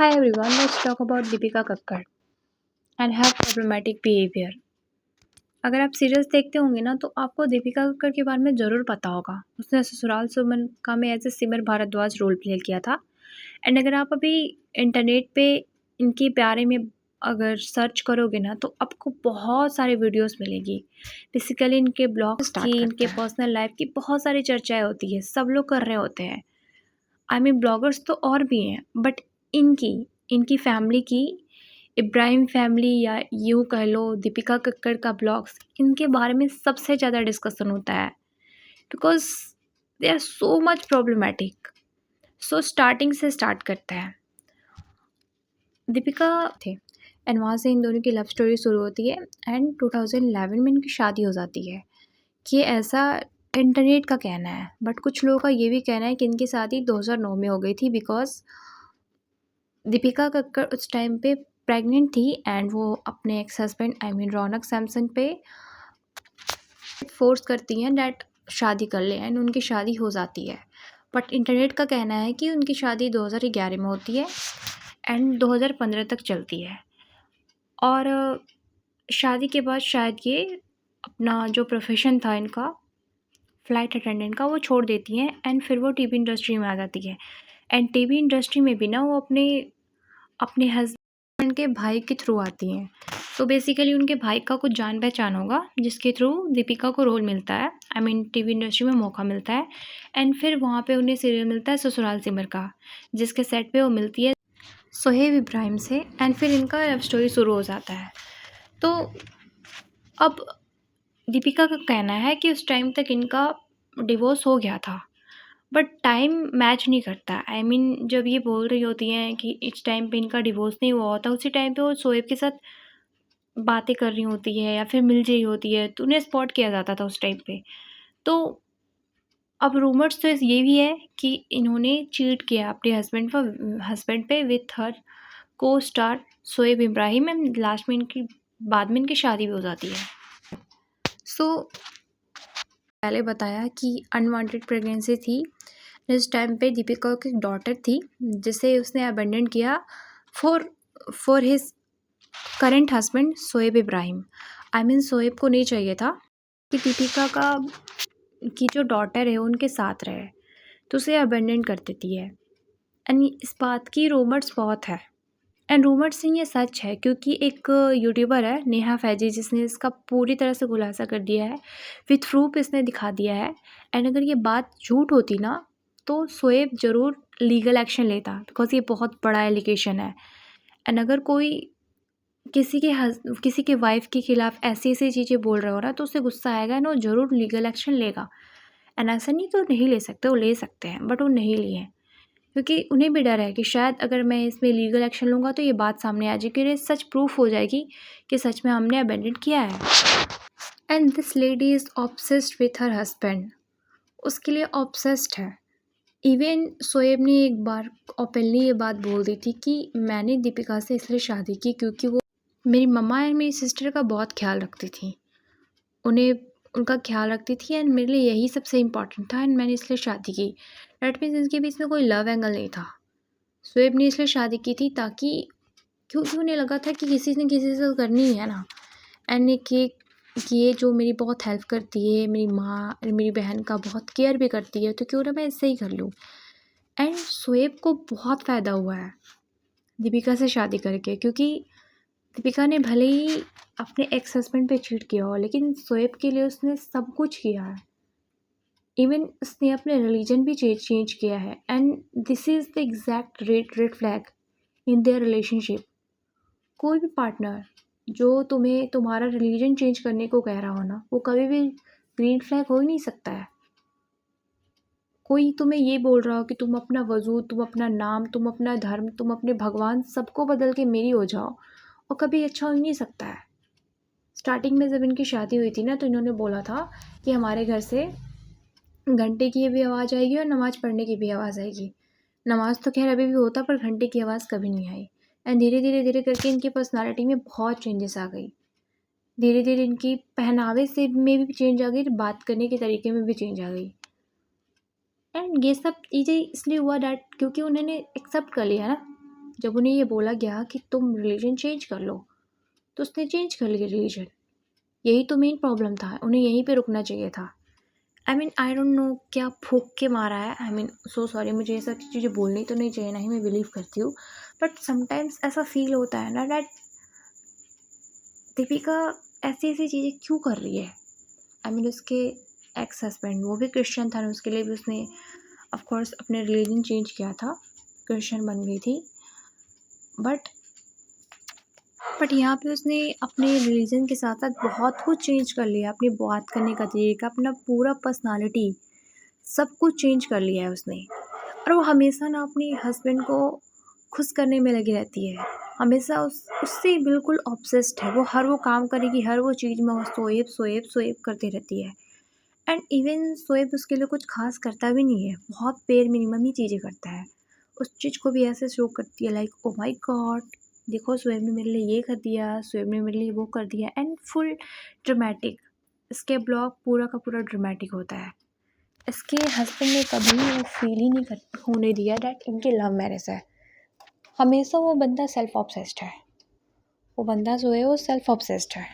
Hi everyone, let's talk about Deepika Kakkar and her problematic behavior. अगर आप serials देखते होंगे ना तो आपको दीपिका कक्कड़ के बारे में ज़रूर पता होगा। उसने ससुराल सुमन का में as a Simar Bhardwaj role play किया था। एंड अगर आप अभी इंटरनेट पे इनके बारे में अगर सर्च करोगे ना तो आपको बहुत सारे वीडियोस मिलेगी। बेसिकली इनके ब्लॉग्स की, इनके पर्सनल लाइफ की बहुत सारी चर्चाएं होती है, सब लोग कर रहे होते हैं। आई मीन ब्लॉगर्स तो और भी हैं, बट इनकी इनकी फैमिली की, इब्राहिम फैमिली या यूँ कह लो दीपिका कक्कड़ का ब्लॉग्स, इनके बारे में सबसे ज़्यादा डिस्कशन होता है because they are so much problematic. So starting से स्टार्ट करते हैं। दीपिका थे एंड वहाँ से इन दोनों की लव स्टोरी शुरू होती है एंड 2011 में इनकी शादी हो जाती है। कि ऐसा इंटरनेट का कहना है, बट कुछ लोगों का ये भी कहना है कि इनकी शादी 2009 में हो गई थी बिकॉज दीपिका कक्कड़ उस टाइम पे प्रेग्नेंट थी एंड वो अपने एक्स हस्बैंड आई मीन रौनक सैमसन पे फोर्स करती हैं डैट शादी कर ले एंड उनकी शादी हो जाती है। बट इंटरनेट का कहना है कि उनकी शादी 2011 में होती है एंड 2015 तक चलती है। और शादी के बाद शायद ये अपना जो प्रोफेशन था इनका फ़्लाइट अटेंडेंट का वो छोड़ देती हैं एंड फिर वो टीवी इंडस्ट्री में आ जाती है। एंड टीवी इंडस्ट्री में भी ना वो अपने हस्बैंड के भाई के थ्रू आती हैं। तो बेसिकली उनके भाई का कुछ जान पहचान होगा जिसके थ्रू दीपिका को रोल मिलता है, आई मीन टीवी इंडस्ट्री में मौका मिलता है। एंड फिर वहाँ पे उन्हें सीरियल मिलता है ससुराल सिमर का, जिसके सेट पे वो मिलती है सोहेब इब्राहिम से एंड फिर इनका लव स्टोरी शुरू हो जाता है। तो अब दीपिका का कहना है कि उस टाइम तक इनका डिवोर्स हो गया था, बट टाइम मैच नहीं करता। आई मीन जब ये बोल रही होती हैं कि इस टाइम पे इनका डिवोर्स नहीं हुआ होता, उसी टाइम पे वो शोएब के साथ बातें कर रही होती है या फिर मिल रही होती है, तो उन्हें स्पॉट किया जाता था उस टाइम पे। तो अब रूमर्स तो ये भी है कि इन्होंने चीट किया अपने हस्बैंड पे विथ हर को star Shoaib Ibrahim and last में इनकी बाद में इनकी शादी भी हो जाती है। सो पहले बताया कि अनवांटेड प्रेगनेंसी थी। इस टाइम पे दीपिका की डॉटर थी जिसे उसने अबेंडन किया for his current husband Shoaib Ibrahim. I mean Shoaib को नहीं चाहिए था कि दीपिका की जो डॉटर है उनके साथ रहे, तो उसे अबेंडन कर देती है। एंड इस बात की रूमर्स बहुत है एंड रूमर्स नहीं, ये सच है क्योंकि एक यूट्यूबर है नेहा फैजी जिसने इसका पूरी तरह से खुलासा कर दिया है, विथ प्रूफ इसने दिखा दिया है। एंड अगर ये बात झूठ होती ना तो शोएब ज़रूर लीगल एक्शन लेता बिकॉज ये बहुत बड़ा एलिगेशन है। एंड अगर कोई किसी के वाइफ के खिलाफ ऐसी ऐसी चीज़ें बोल रहा हो ना तो उसे गुस्सा आएगा ना, वो ज़रूर लीगल एक्शन लेगा। एंड ऐसा नहीं कि वो नहीं ले सकते, वो ले सकते हैं, बट वो नहीं लिए क्योंकि उन्हें भी डर है कि शायद अगर मैं इसमें लीगल एक्शन लूँगा तो ये बात सामने आ जाएगी, ये सच प्रूफ हो जाएगी कि सच में हमने अबेंडन किया है। And this lady is obsessed with her husband, उसके लिए ऑब्सेस्ड है। इवन शोएब ने एक बार ओपनली ये बात बोल दी थी कि मैंने दीपिका से इसलिए शादी की क्योंकि वो मेरी मम्मा एंड मेरी सिस्टर का बहुत ख्याल रखती थी, उन्हें उनका ख्याल रखती थी एंड मेरे लिए यही सबसे इम्पॉर्टेंट था एंड मैंने इसलिए शादी की। डेट मीन्स इनके बीच में कोई लव एंगल नहीं था। शोएब ने इसलिए शादी की थी ताकि क्योंकि उन्हें लगा था कि किसी ने किसी से करनी ही है ना, एंड ये जो मेरी बहुत हेल्प करती है, मेरी माँ मेरी बहन का बहुत केयर भी करती है, तो क्यों ना मैं इससे ही कर लूँ। एंड शोएब को बहुत फ़ायदा हुआ है दीपिका से शादी करके, क्योंकि दीपिका ने भले ही अपने एक्स हस्बैंड पे चीट किया हो लेकिन शोएब के लिए उसने सब कुछ किया है। इवन उसने अपने रिलीजन भी चेंज किया है and this is the exact red flag in their relationship. कोई भी पार्टनर जो तुम्हें तुम्हारा रिलीजन चेंज करने को कह रहा हो ना, वो कभी भी ग्रीन फ्लैग हो ही नहीं सकता है। कोई तुम्हें ये बोल रहा हो कि तुम अपना वजूद, तुम अपना नाम, तुम अपना धर्म, तुम अपने भगवान सबको बदल के मेरी हो जाओ, और कभी अच्छा हो ही नहीं सकता है। स्टार्टिंग में जब इनकी शादी हुई थी ना तो इन्होंने बोला था कि हमारे घर से घंटे की भी आवाज़ आएगी और नमाज़ पढ़ने की भी आवाज़ आएगी। नमाज़ तो खैर अभी भी होता पर घंटे की आवाज़ कभी नहीं आई। एंड धीरे करके इनकी पर्सनालिटी में बहुत चेंजेस आ गई। धीरे धीरे इनकी पहनावे से में भी चेंज आ गई, बात करने के तरीके में भी चेंज आ गई। एंड ये सब चीज़ें इसलिए हुआ डैट क्योंकि उन्होंने एक्सेप्ट कर लिया ना जब उन्हें ये बोला गया कि तुम रिलीजन चेंज कर लो, तो उसने चेंज कर लिया रिलीजन। यही तो मेन प्रॉब्लम था, उन्हें यहीं पे रुकना चाहिए था। आई डोंट नो क्या फूँक के मारा है, सो सॉरी, मुझे ये सब चीज़ें बोलनी तो नहीं चाहिए, ना ही मैं बिलीव करती हूँ, बट समटाइम्स ऐसा फ़ील होता है ना दैट दीपिका ऐसी-ऐसी चीज़ें क्यों कर रही है? उसके एक्स हस्बैंड वो भी क्रिश्चियन था, उसके लिए भी उसने ऑफ कोर्स अपने रिलीजन चेंज किया था, क्रिश्चियन बन गई थी। बट यहाँ पे उसने अपने रिलीजन के साथ-साथ बहुत कुछ चेंज कर लिया, अपनी बात करने का तरीका, अपना पूरा पर्सनैलिटी, सब कुछ चेंज कर लिया है उसने। और वो हमेशा ना अपने हस्बैंड को खुश करने में लगी रहती है। हमेशा उससे बिल्कुल ऑब्सेस्ड है। वो हर वो काम करेगी, हर वो चीज़ में वो सोएब, सोएब, सोएब करती रहती है। एंड इवन सोएब उसके लिए कुछ ख़ास करता भी नहीं है, बहुत बेयर मिनिमम ही चीज़ें करता है। उस चीज़ को भी ऐसे शो करती है लाइक ओह माय गॉड! देखो सोएब ने मेरे लिए ये कर दिया, सोएब ने मेरे लिए वो कर दिया, एंड फुल ड्रामेटिक। इसके ब्लॉग पूरा का पूरा ड्रामेटिक होता है। इसके हस्बैंड ने कभी वो फील ही नहीं होने दिया दैट इनकी लव मैरिज है। हमेशा वो बंदा सेल्फ ऑब्सेस्ड है। वो बंदा जो है वो सेल्फ ऑब्सेस्ड है।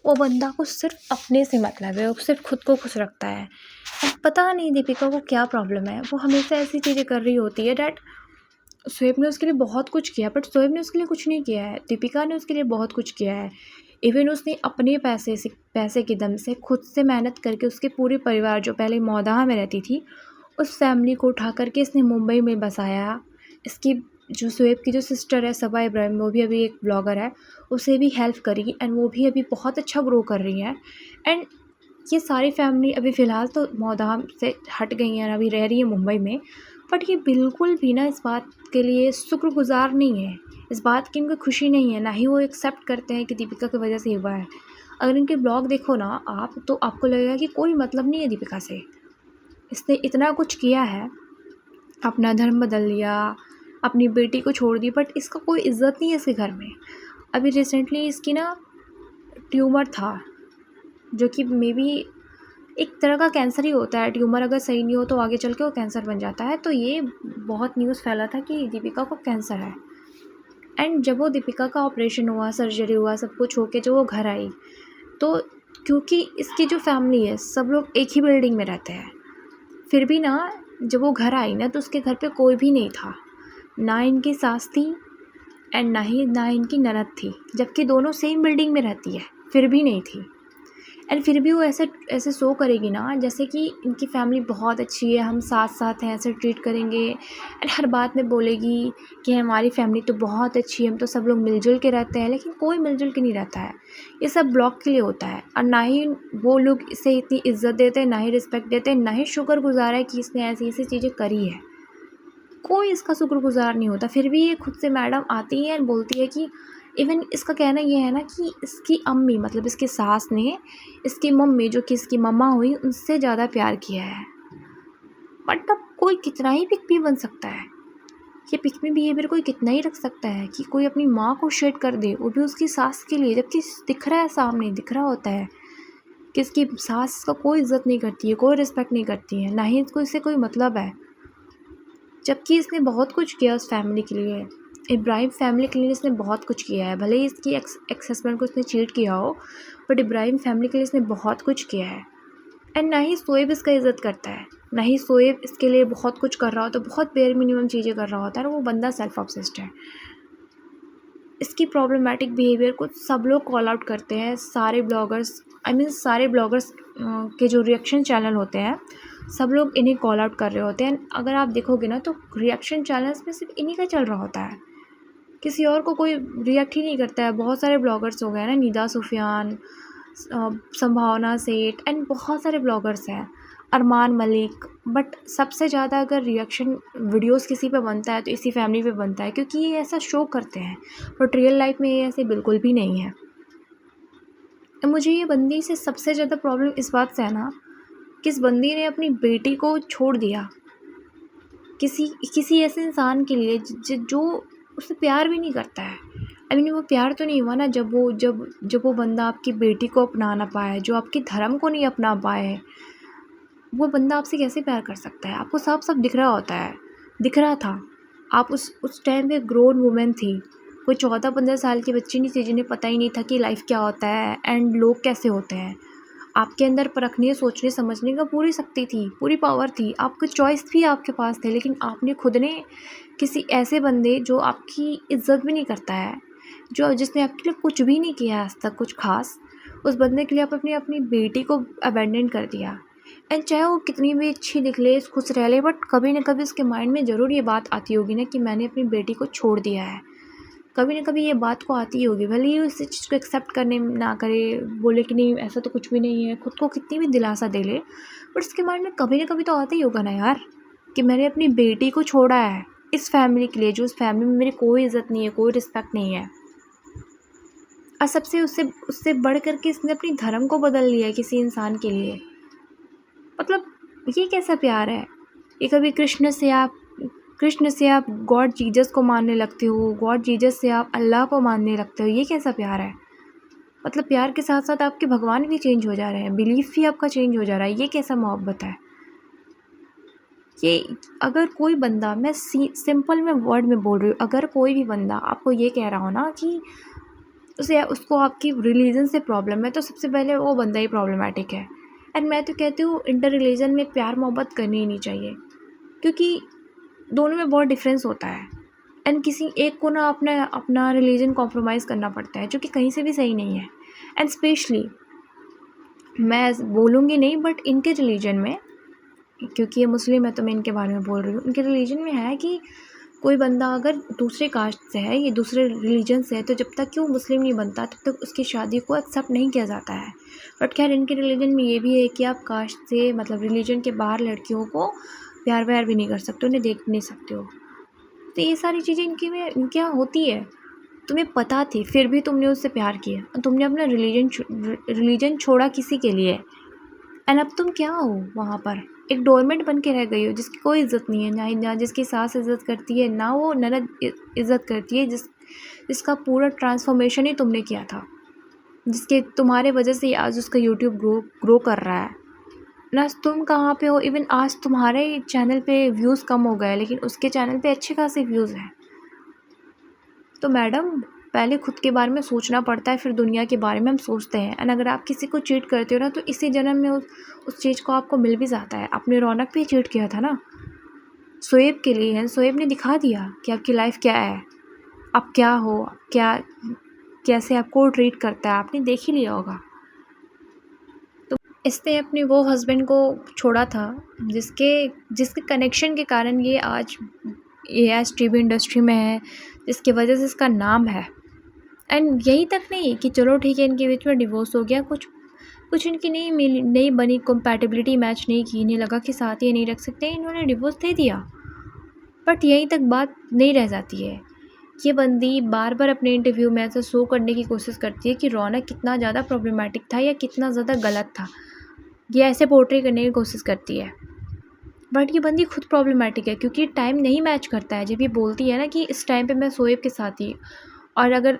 वो बंदा को सिर्फ अपने से मतलब है, वो सिर्फ खुद को खुश रखता है। अब पता नहीं दीपिका को क्या प्रॉब्लम है, वो हमेशा ऐसी चीज़ें कर रही होती है डैट शोएब ने उसके लिए बहुत कुछ किया, बट शोएब ने उसके लिए कुछ नहीं किया है। दीपिका ने उसके लिए बहुत कुछ किया है। इवन उसने अपने पैसे के दम से खुद से मेहनत करके उसके पूरे परिवार, जो पहले मौदाह में रहती थी, उस फैमिली को उठा करके इसने मुंबई में बसाया। इसकी जो शोएब की जो सिस्टर है सबा इब्राहिम, वो भी अभी एक ब्लॉगर है, उसे भी हेल्प करी एंड वो भी अभी बहुत अच्छा ग्रो कर रही है। एंड ये सारी फैमिली अभी फ़िलहाल तो मौदाह से हट गई हैं, अभी रह रही है मुंबई में। बट ये बिल्कुल भी ना इस बात के लिए शुक्रगुज़ार नहीं है, इस बात की इनको खुशी नहीं है, ना ही वो एक्सेप्ट करते हैं कि दीपिका की वजह से हुआ है। अगर इनके ब्लॉग देखो ना आप, तो आपको लगेगा कि कोई मतलब नहीं है दीपिका से। इसने इतना कुछ किया है, अपना धर्म बदल लिया, अपनी बेटी को छोड़ दी, बट इसका कोई इज़्ज़त नहीं है इसके घर में। अभी रिसेंटली इसकी ना ट्यूमर था, जो कि मेबी एक तरह का कैंसर ही होता है। ट्यूमर अगर सही नहीं हो तो आगे चल के वो कैंसर बन जाता है। तो ये बहुत न्यूज़ फैला था कि दीपिका को कैंसर है। एंड जब वो दीपिका का ऑपरेशन हुआ, सर्जरी हुआ, सब कुछ हो के जब वो घर आई, तो क्योंकि इसकी जो फैमिली है सब लोग एक ही बिल्डिंग में रहते हैं, फिर भी ना जब वो घर आई ना तो उसके घर पे कोई भी नहीं था। ना इनकी सास थी एंड ना इनकी ननद थी, जबकि दोनों सेम बिल्डिंग में रहती है, फिर भी नहीं थी। एंड फिर भी वो ऐसे शो करेगी ना जैसे कि इनकी फैमिली बहुत अच्छी है, हम साथ साथ हैं, ऐसे ट्रीट करेंगे। एंड हर बात में बोलेगी कि हमारी फैमिली तो बहुत अच्छी है, हम तो सब लोग मिलजुल के रहते हैं, लेकिन कोई मिलजुल के नहीं रहता है। ये सब ब्लॉक के लिए होता है, और ना ही वो लोग इसे इतनी इज्जत देते हैं, ना ही रिस्पेक्ट देते हैं, ना ही शुक्रगुजार है कि इसने ऐसी ऐसी चीज़ें करी है। कोई इसका शुक्रगुजार नहीं होता। फिर भी ये खुद से मैडम आती है एंड बोलती है कि इवन इसका कहना ये है ना कि इसकी अम्मी, मतलब इसकी सास ने इसकी मम्मी, जो कि इसकी मम्मा हुई, उनसे ज़्यादा प्यार किया है। बट अब कोई कितना ही पिक बन सकता है, ये पिक में बिहेवियर कोई कितना ही रख सकता है कि कोई अपनी माँ को शेड कर दे, वो भी उसकी सास के लिए, जबकि दिख रहा है, सामने दिख रहा होता है कि इसकी सास का कोई इज्जत नहीं करती है, कोई रिस्पेक्ट नहीं करती है, ना ही इसको इससे कोई मतलब है। जबकि इसने बहुत कुछ किया उस फैमिली के लिए, इब्राहिम फैमिली के लिए इसने बहुत कुछ किया है। भले ही इसकी एक्स हस्बैंड को इसने चीट किया हो, बट इब्राहिम फैमिली के लिए इसने बहुत कुछ किया है। एंड ना ही शोएब इसका इज़्ज़त करता है, ना ही शोएब इसके लिए बहुत कुछ कर रहा होता है, बहुत बेयर मिनिमम चीज़ें कर रहा होता है, और वो बंदा सेल्फ ऑब्सेस्ड है। इसकी प्रॉब्लमेटिक बिहेवियर को सब लोग कॉल आउट करते हैं, सारे ब्लॉगर्स, सारे ब्लॉगर्स के जो रिएक्शन चैनल होते हैं, सब लोग इन्हें कॉल आउट कर रहे होते हैं। अगर आप देखोगे ना तो रिएक्शन चैनल्स में सिर्फ इन्हीं का चल रहा होता है, किसी और को कोई रिएक्ट ही नहीं करता है। बहुत सारे ब्लॉगर्स हो गए ना, निदा सुफियान, संभावना सेठ, एंड बहुत सारे ब्लॉगर्स हैं, अरमान मलिक। बट सबसे ज़्यादा अगर रिएक्शन वीडियोस किसी पे बनता है तो इसी फैमिली पे बनता है, क्योंकि ये ऐसा शो करते हैं, बट रियल लाइफ में ये ऐसे बिल्कुल भी नहीं है। मुझे ये बंदी से सबसे ज़्यादा प्रॉब्लम इस बात से है ना कि इस बंदी ने अपनी बेटी को छोड़ दिया किसी ऐसे इंसान के लिए जो उससे प्यार भी नहीं करता है। वो प्यार तो नहीं हुआ ना जब वो बंदा आपकी बेटी को अपना ना पाए, जो आपके धर्म को नहीं अपना पाए, वो बंदा आपसे कैसे प्यार कर सकता है? आपको साफ साफ दिख रहा होता है, दिख रहा था। आप उस टाइम पे ग्रोन वुमेन थी, कोई 14-15 साल की बच्ची नहीं थी जिन्हें पता ही नहीं था कि लाइफ क्या होता है एंड लोग कैसे होते हैं। आपके अंदर परखने, सोचने, समझने का पूरी शक्ति थी, पूरी पावर थी, आपकी चॉइस भी आपके पास थे, लेकिन आपने खुद ने किसी ऐसे बंदे जो आपकी इज़्ज़त भी नहीं करता है, जिसने आपके लिए कुछ भी नहीं किया है आज तक कुछ ख़ास, उस बंदे के लिए आप अपनी बेटी को अबैंडन कर दिया। एंड चाहे वो कितनी भी अच्छी दिख ले, खुश रह ले, बट कभी ना कभी उसके माइंड में ज़रूर ये बात आती होगी ना कि मैंने अपनी बेटी को छोड़ दिया है। कभी ना कभी ये बात को आती होगी, भले ही उस चीज़ को एक्सेप्ट करने ना करे, बोले कि नहीं ऐसा तो कुछ भी नहीं है, खुद को कितनी भी दिलासा दे ले, बट उसके माइंड में कभी ना कभी तो आता ही होगा ना यार कि मैंने अपनी बेटी को छोड़ा है इस फैमिली के लिए, जो उस फैमिली में मेरी कोई इज़्ज़त नहीं है, कोई रिस्पेक्ट नहीं है। और सबसे उससे उससे बढ़ कर के इसने अपनी धर्म को बदल लिया है किसी इंसान के लिए। मतलब ये कैसा प्यार है? ये कभी कृष्ण से आप गॉड जीसस को मानने लगते हो, गॉड जीसस से आप अल्लाह को मानने लगते हो, ये कैसा प्यार है? मतलब प्यार के साथ साथ आपके भगवान भी चेंज हो जा रहे हैं, बिलीफ भी आपका चेंज हो जा रहा है, ये कैसा मोहब्बत है? ये अगर कोई बंदा, मैं सिंपल में वर्ड में बोल रही हूँ, अगर कोई भी बंदा आपको ये कह रहा हो ना कि उसको आपकी रिलीजन से प्रॉब्लम है, तो सबसे पहले वो बंदा ही प्रॉब्लमेटिक है। एंड मैं तो कहती हूँ इंटर रिलीजन में प्यार मोहब्बत करनी ही नहीं चाहिए, क्योंकि दोनों में बहुत डिफरेंस होता है। एंड किसी एक को ना अपना रिलीजन कॉम्प्रोमाइज़ करना पड़ता है, जो कि कहीं से भी सही नहीं है। एंड स्पेशली मैं बोलूँगी नहीं, बट इनके रिलीजन में, क्योंकि ये मुस्लिम है तो मैं इनके बारे में बोल रही हूँ, इनके रिलीजन में है कि कोई बंदा अगर दूसरे कास्ट से है, ये दूसरे रिलीजन से है, तो जब तक कि वो मुस्लिम नहीं बनता तब तक उसकी शादी को एक्सेप्ट नहीं किया जाता है। बट खैर इनके रिलीजन में ये भी है कि आप कास्ट से, मतलब रिलीजन के बाहर लड़कियों को प्यार व्यार भी नहीं कर सकते, उन्हें देख नहीं सकते हो। तो ये सारी चीज़ें इनके यहाँ होती है। तुम्हें पता थी फिर भी तुमने उससे प्यार किया, तुमने अपना रिलीजन छोड़ा किसी के लिए। एंड अब तुम क्या हो वहाँ पर? एक डोरमेट बन के रह गई हो, जिसकी कोई इज़्ज़त नहीं है, ना जिसकी सास इज़्ज़त करती है, ना वो ननद इज़्ज़त करती है, जिसका पूरा ट्रांसफॉर्मेशन ही तुमने किया था, जिसके तुम्हारे वजह से आज उसका यूट्यूब ग्रो कर रहा है ना। तुम कहाँ पे हो? इवन आज तुम्हारे चैनल पे व्यूज़ कम हो गए, लेकिन उसके चैनल पे अच्छे खासे व्यूज़ हैं। तो मैडम, पहले खुद के बारे में सोचना पड़ता है, फिर दुनिया के बारे में हम सोचते हैं। एंड अगर आप किसी को चीट करते हो ना, तो इसी जन्म में उस चीज़ को आपको मिल भी जाता है। आपने रौनक पे चीट किया था ना शोएब के लिए, एंड शोएब ने दिखा दिया कि आपकी लाइफ क्या है, आप क्या हो, कैसे आपको ट्रीट करता है, आपने देख ही लिया होगा। तो इसने अपने वो हस्बैंड को छोड़ा था जिसके कनेक्शन के कारण ये आज टीवी इंडस्ट्री में है, जिसकी वजह से इसका नाम है। एंड यही तक नहीं कि चलो ठीक है इनके बीच में डिवोर्स हो गया, कुछ इनकी नहीं बनी, कंपैटिबिलिटी मैच नहीं की, इन्हें लगा कि साथ ही नहीं रख सकते, इन्होंने डिवोर्स दे दिया। बट यहीं तक बात नहीं रह जाती है। ये बंदी बार बार अपने इंटरव्यू में ऐसा शो करने की कोशिश करती है कि रौनक कितना ज़्यादा प्रॉब्लमेटिक था या कितना ज़्यादा गलत था, ये ऐसे पोर्ट्रे करने की कोशिश करती है। बट ये बंदी खुद प्रॉब्लमेटिक है, क्योंकि टाइम नहीं मैच करता है। जब ये बोलती है ना कि इस टाइम पे मैं शोएब के साथ ही, और अगर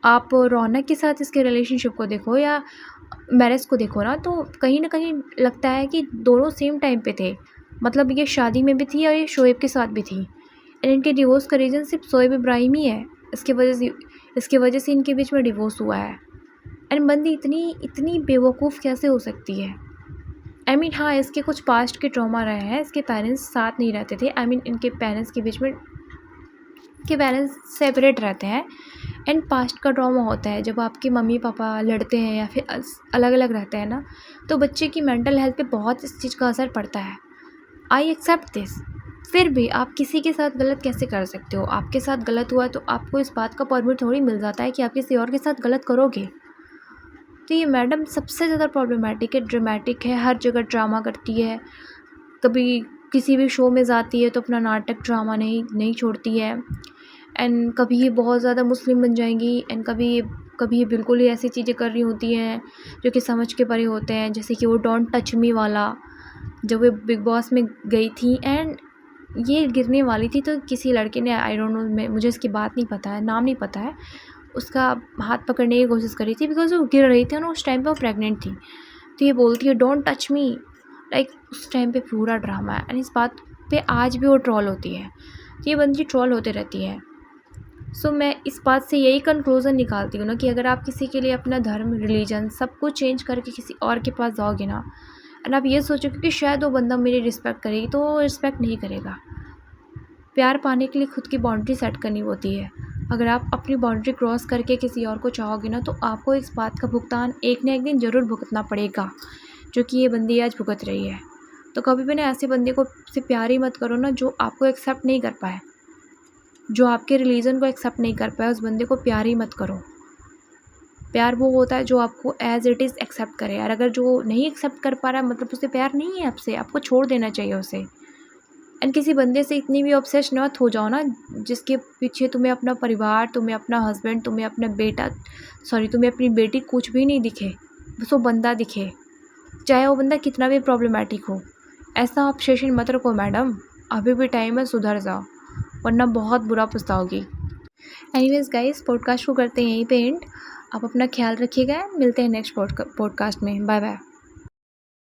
आप रौनक के साथ इसके रिलेशनशिप को देखो या मैरिज को देखो ना, तो कहीं ना कहीं लगता है कि दोनों सेम टाइम पे थे। मतलब ये शादी में भी थी और ये शोएब के साथ भी थी। एंड इनके डिवोर्स का रीज़न सिर्फ शोएब इब्राहिम ही है, इसके वजह से इनके बीच में डिवोर्स हुआ है। एंड बंदी इतनी बेवकूफ़ कैसे हो सकती है? आई मीन हाँ, इसके कुछ पास्ट के ट्रॉमा रहे हैं, इसके पेरेंट्स साथ नहीं रहते थे, आई मीन इनके पेरेंट्स के बीच में, के पेरेंट्स सेपरेट रहते हैं। एंड पास्ट का ट्रॉमा होता है जब आपके मम्मी पापा लड़ते हैं या फिर अलग अलग रहते हैं ना, तो बच्चे की मेंटल हेल्थ पे बहुत इस चीज़ का असर पड़ता है। I accept this. फिर भी आप किसी के साथ गलत कैसे कर सकते हो? आपके साथ गलत हुआ तो आपको इस बात का परमिट थोड़ी मिल जाता है कि आप किसी और के साथ गलत करोगे। तो ये मैडम सबसे ज़्यादा प्रॉब्लमेटिक है, ड्रामेटिक है, हर जगह ड्रामा करती है। कभी किसी भी शो में जाती है तो अपना नाटक ड्रामा नहीं छोड़ती है। एंड कभी ये बहुत ज़्यादा मुस्लिम बन जाएंगी, एंड कभी बिल्कुल ही ऐसी चीज़ें कर रही होती हैं जो कि समझ के परे होते हैं। जैसे कि वो डोंट टच मी वाला, जब वो बिग बॉस में गई थी एंड ये गिरने वाली थी, तो किसी लड़के ने, आई डोंट नो, मुझे इसकी बात नहीं पता है, नाम नहीं पता है, उसका हाथ पकड़ने की कोशिश करी थी, बिकॉज वो गिर रही थी और उस टाइम पे वो प्रेग्नेंट थी। तो ये बोलती है डोंट टच मी, लाइक उस टाइम पे पूरा ड्रामा है। एंड इस बात पे आज भी वो ट्रोल होती है। तो ये बंदी ट्रोल होते रहती हैं। सो मैं इस बात से यही कंक्लूज़न निकालती हूँ ना कि अगर आप किसी के लिए अपना धर्म, रिलीजन सब कुछ चेंज करके किसी और के पास जाओगे ना, एंड आप ये सोचोगे कि शायद वो बंदा मेरी रिस्पेक्ट करेगी, तो वो रिस्पेक्ट नहीं करेगा। प्यार पाने के लिए खुद की बाउंड्री सेट करनी होती है। अगर आप अपनी बाउंड्री क्रॉस करके किसी और को चाहोगे ना, तो आपको इस बात का भुगतान एक ना एक दिन ज़रूर भुगतना पड़ेगा, जो कि ये बंदी आज भुगत रही है। तो कभी भी ना ऐसे बंदे को से प्यार ही मत करो ना जो आपको एक्सेप्ट नहीं कर पाए, जो आपके रिलीजन को एक्सेप्ट नहीं कर पाए, उस बंदे को प्यार ही मत करो। प्यार वो होता है जो आपको एज़ इट इज़ एक्सेप्ट करे, और अगर जो नहीं एक्सेप्ट कर पा रहा है मतलब उसे प्यार नहीं है आपसे, आपको छोड़ देना चाहिए उसे। एंड किसी बंदे से इतनी भी ऑब्सेस मत हो जाओ ना जिसके पीछे तुम्हें अपना परिवार, तुम्हें अपना हस्बैंड, तुम्हें अपना बेटा, तुम्हें अपनी बेटी कुछ भी नहीं दिखे, बस वो बंदा दिखे, चाहे वो बंदा कितना भी प्रॉब्लमेटिक हो। ऐसा ऑब्सेशन मत रखो मैडम, अभी भी टाइम है, सुधर जाओ, वरना बहुत बुरा पछताओगी। एनीवेज़ गाइस, पॉडकास्ट को करते हैं यहीं पे एंड। आप अपना ख्याल रखिएगा, मिलते हैं नेक्स्ट पॉडकास्ट में। Bye bye.